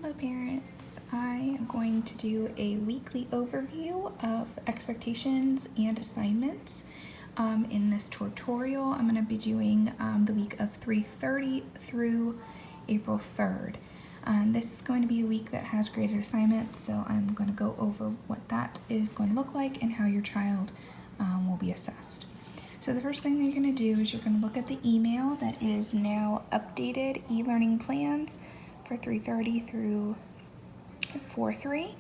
Hello parents, I am going to do a weekly overview of expectations and assignments. In this tutorial, I'm going to be doing the week of 3/30 through April 3rd. This is going to be a week that has graded assignments, so I'm going to go over what that is going to look like and how your child will be assessed. So the first thing that you're going to do is you're going to look at the email that is now updated e-learning plans for 3/30 through 4/3,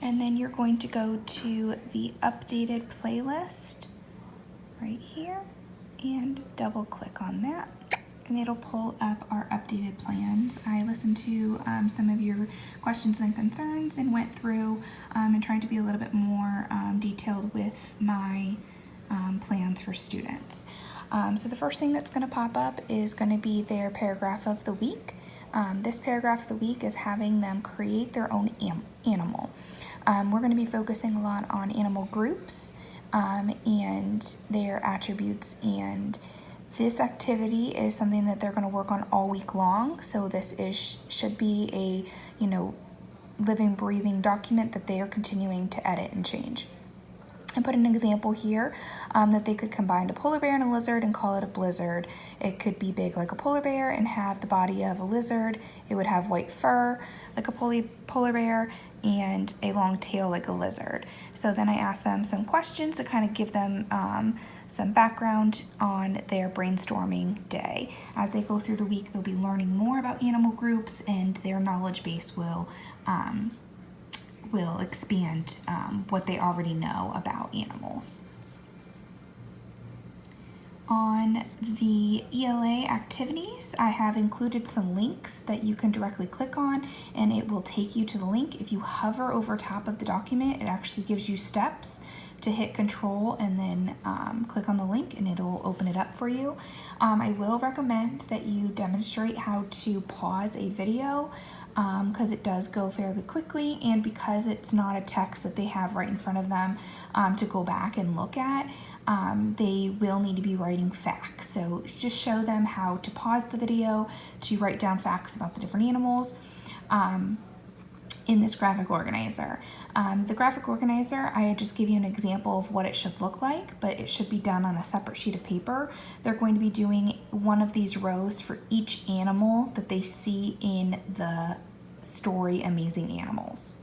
and then you're going to go to the updated playlist right here and double click on that, and it'll pull up our updated plans. I listened to some of your questions and concerns and went through and tried to be a little bit more detailed with my plans for students. So the first thing that's going to pop up is going to be their paragraph of the week. This paragraph of the week is having them create their own animal. We're going to be focusing a lot on animal groups and their attributes, and this activity is something that they're going to work on all week long. So this should be a living, breathing document that they are continuing to edit and change. I put an example here that they could combine a polar bear and a lizard and call it a blizzard. It could be big like a polar bear and have the body of a lizard. It would have white fur like a polar bear and a long tail like a lizard. So then I asked them some questions to kind of give them some background on their brainstorming day. As they go through the week, they'll be learning more about animal groups, and their knowledge base will expand what they already know about animals. On the ELA activities, I have included some links that you can directly click on, and it will take you to the link. If you hover over top of the document, it actually gives you steps to hit control and then click on the link, and it'll open it up for you. I will recommend that you demonstrate how to pause a video because it does go fairly quickly, and because it's not a text that they have right in front of them to go back and look at, they will need to be writing facts. So just show them how to pause the video to write down facts about the different animals in this graphic organizer. The graphic organizer, I just give you an example of what it should look like, but it should be done on a separate sheet of paper. They're going to be doing one of these rows for each animal that they see in the story Amazing Animals.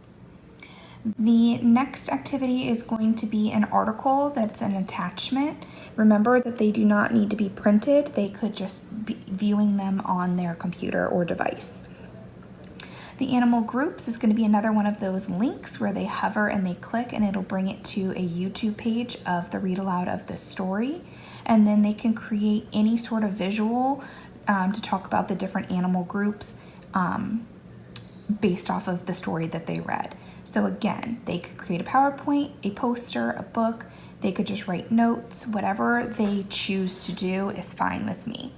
The next activity is going to be an article that's an attachment. Remember that they do not need to be printed. They could just be viewing them on their computer or device. The animal groups is going to be another one of those links where they hover and they click, and it'll bring it to a YouTube page of the read aloud of the story. And then they can create any sort of visual to talk about the different animal groups based off of the story that they read. So again, they could create a PowerPoint, a poster, a book. They could just write notes. Whatever they choose to do is fine with me.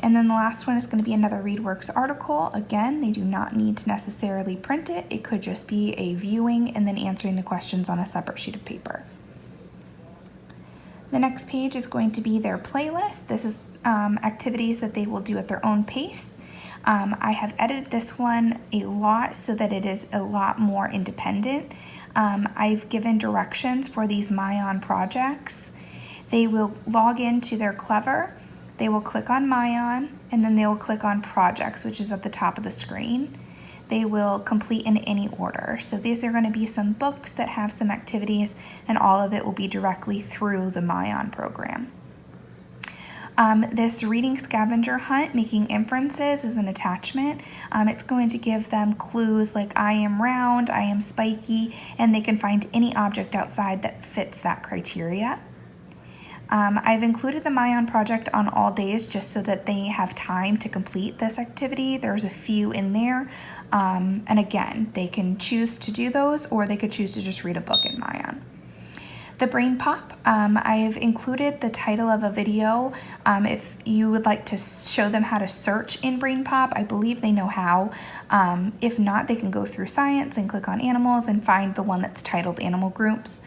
And then the last one is going to be another ReadWorks article. Again, they do not need to necessarily print it. It could just be a viewing and then answering the questions on a separate sheet of paper. The next page is going to be their playlist. This is activities that they will do at their own pace. I have edited this one a lot so that it is a lot more independent. I've given directions for these Myon projects. They will log into their Clever. They will click on Myon, and then they will click on Projects, which is at the top of the screen. They will complete in any order. So these are going to be some books that have some activities, and all of it will be directly through the Myon program. This reading scavenger hunt, making inferences, is an attachment. It's going to give them clues like I am round, I am spiky, and they can find any object outside that fits that criteria. I've included the Myon project on all days just so that they have time to complete this activity. There's a few in there, and again, they can choose to do those, or they could choose to just read a book in Myon. The Brain Pop, I've included the title of a video. If you would like to show them how to search in Brain Pop, I believe they know how. If not, they can go through Science and click on Animals and find the one that's titled Animal Groups.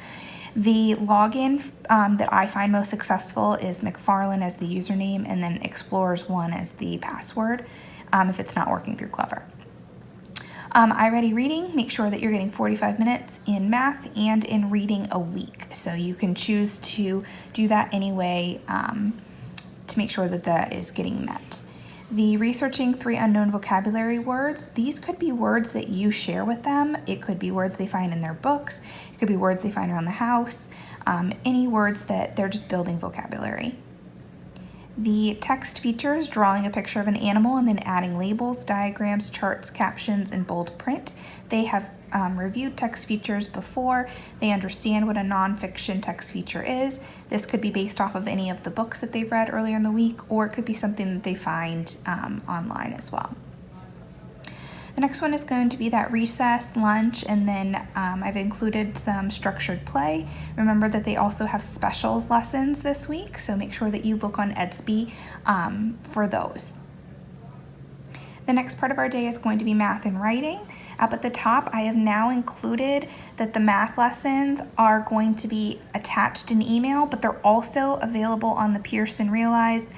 The login that I find most successful is McFarlane as the username and then Explorers1 as the password if it's not working through Clever. iReady Reading, make sure that you're getting 45 minutes in math and in reading a week. So you can choose to do that anyway to make sure that that is getting met. The researching 3 unknown vocabulary words, these could be words that you share with them. It could be words they find in their books. It could be words they find around the house. Any words that they're just building vocabulary. The text features, drawing a picture of an animal and then adding labels, diagrams, charts, captions, and bold print. They have reviewed text features before. They understand what a nonfiction text feature is. This could be based off of any of the books that they've read earlier in the week, or it could be something that they find online as well. The next one is going to be that recess, lunch, and then I've included some structured play. Remember that they also have specials lessons this week, so make sure that you look on Edsby for those. The next part of our day is going to be math and writing. Up at the top, I have now included that the math lessons are going to be attached in email, but they're also available on the Pearson Realize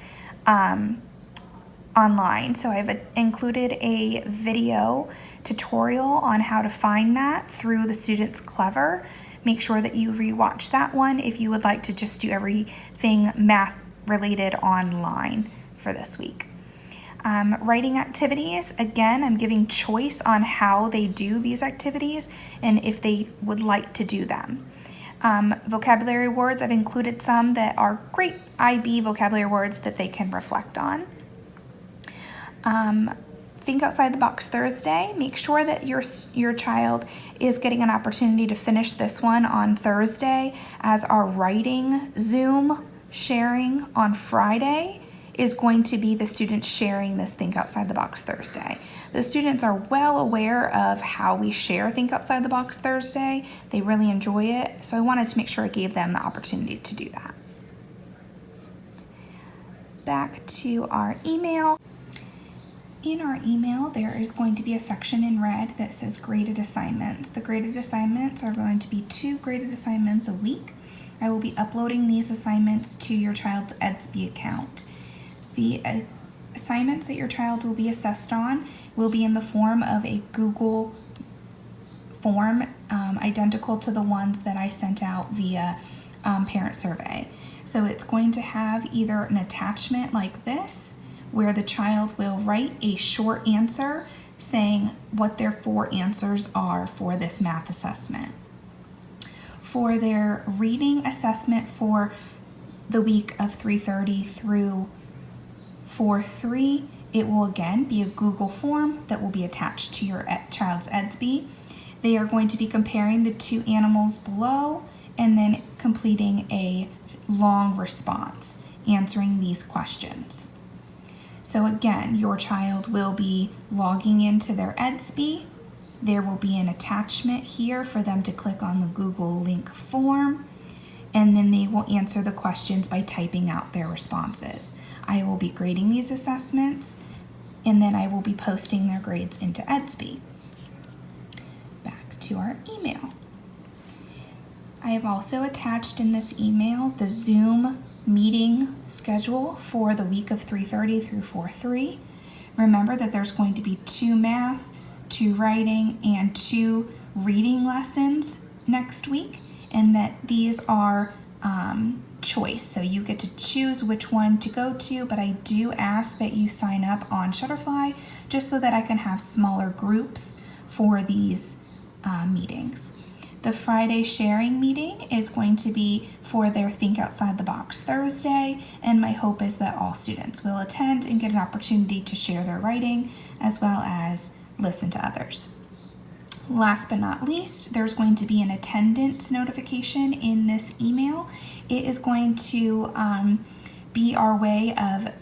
online. So I've included a video tutorial on how to find that through the Students Clever. Make sure that you rewatch that one if you would like to just do everything math related online for this week. Writing activities, again, I'm giving choice on how they do these activities and if they would like to do them. Vocabulary words, I've included some that are great IB vocabulary words that they can reflect on. Think outside the box Thursday. Make sure that your child is getting an opportunity to finish this one on Thursday, as our writing Zoom sharing on Friday is going to be the students sharing this Think Outside the Box Thursday. The students are well aware of how we share Think Outside the Box Thursday. They really enjoy it, so I wanted to make sure I gave them the opportunity to do that. Back to our email. In our email, there is going to be a section in red that says graded assignments. The graded assignments are going to be 2 graded assignments a week. I will be uploading these assignments to your child's Edsby account. The assignments that your child will be assessed on will be in the form of a Google form, identical to the ones that I sent out via parent survey. So it's going to have either an attachment like this, where the child will write a short answer saying what their 4 answers are for this math assessment. For their reading assessment for the week of 3:30 through 4:3, it will again be a Google form that will be attached to your child's Edsby. They are going to be comparing the 2 animals below and then completing a long response, answering these questions. So again, your child will be logging into their Edsby. There will be an attachment here for them to click on the Google link form, and then they will answer the questions by typing out their responses. I will be grading these assessments, and then I will be posting their grades into Edsby. Back to our email. I have also attached in this email the Zoom meeting schedule for the week of 3:30 through 4:3. Remember that there's going to be 2 math, 2 writing, and 2 reading lessons next week, and that these are choice, so you get to choose which one to go to, but I do ask that you sign up on Shutterfly just so that I can have smaller groups for these meetings. The Friday sharing meeting is going to be for their Think Outside the Box Thursday, and my hope is that all students will attend and get an opportunity to share their writing as well as listen to others. Last but not least, there's going to be an attendance notification in this email. It is going to be our way of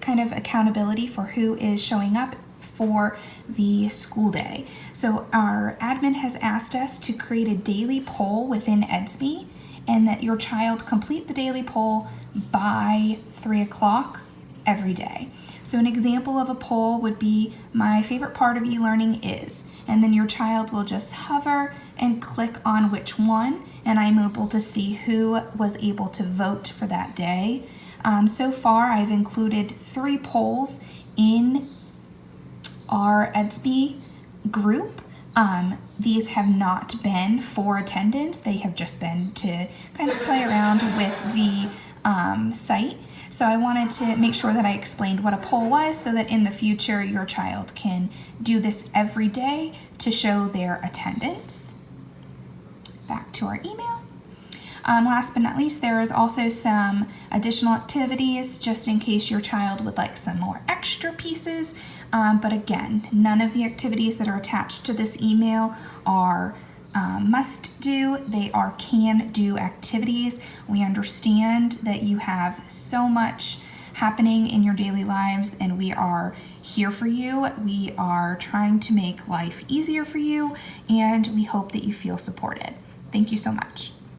kind of accountability for who is showing up for the school day. So our admin has asked us to create a daily poll within Edsby, and that your child complete the daily poll by 3 o'clock every day. So an example of a poll would be, my favorite part of eLearning is, and then your child will just hover and click on which one, and I'm able to see who was able to vote for that day. So far, I've included 3 polls in our Edsby group. These have not been for attendance. They have just been to kind of play around with the site. So I wanted to make sure that I explained what a poll was so that in the future your child can do this every day to show their attendance. Back to our email. Last but not least, there is also some additional activities just in case your child would like some more extra pieces. But again, none of the activities that are attached to this email are must do. They are can do activities. We understand that you have so much happening in your daily lives and we are here for you. We are trying to make life easier for you and we hope that you feel supported. Thank you so much.